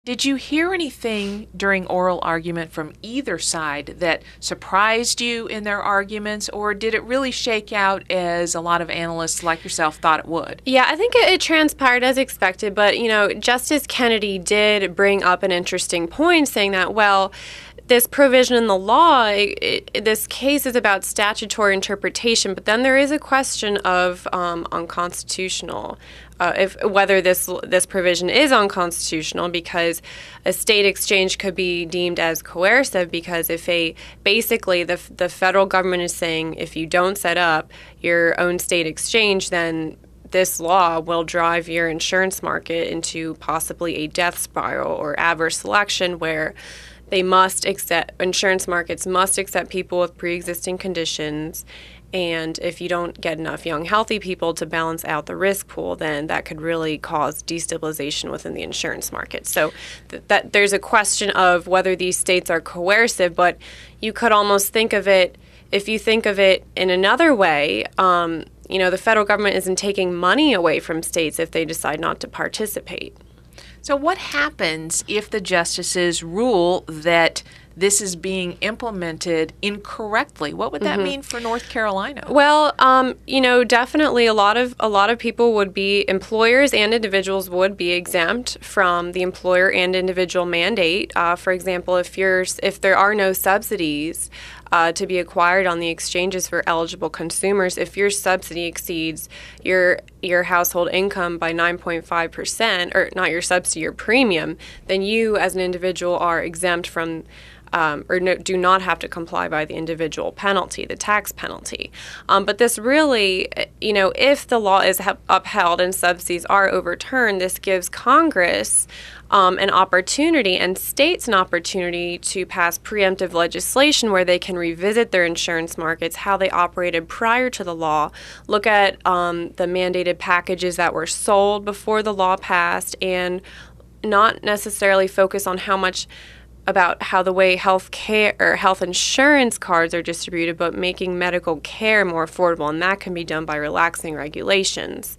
Did you hear anything during oral argument from either side that surprised you in their arguments, or did it really shake out as a lot of analysts like yourself thought it would? Yeah, I think it transpired as expected, but, Justice Kennedy did bring up an interesting point saying that, well, this provision in the law, this case is about statutory interpretation, but then there is a question of unconstitutional, if whether this provision is unconstitutional, because a state exchange could be deemed as coercive, because if basically the federal government is saying if you don't set up your own state exchange, then this law will drive your insurance market into possibly a death spiral or adverse selection where insurance markets must accept people with pre-existing conditions, and if you don't get enough young, healthy people to balance out the risk pool, then that could really cause destabilization within the insurance market. So that there's a question of whether these states are coercive, but you could almost think of it, if you think of it in another way, the federal government isn't taking money away from states if they decide not to participate. So what happens if the justices rule that this is being implemented incorrectly? What would that mean for North Carolina? Well, definitely a lot of people would be, employers and individuals would be exempt from the employer and individual mandate. For example, if there are no subsidies to be acquired on the exchanges for eligible consumers, if your subsidy exceeds your household income by 9.5%, or not your subsidy, your premium, then you as an individual are exempt from do not have to comply by the individual penalty, the tax penalty. But this really, if the law is upheld and subsidies are overturned, this gives Congress an opportunity and states an opportunity to pass preemptive legislation where they can revisit their insurance markets, how they operated prior to the law, look at the mandated packages that were sold before the law passed, and not necessarily focus on how the way health care or health insurance cards are distributed, but making medical care more affordable, and that can be done by relaxing regulations.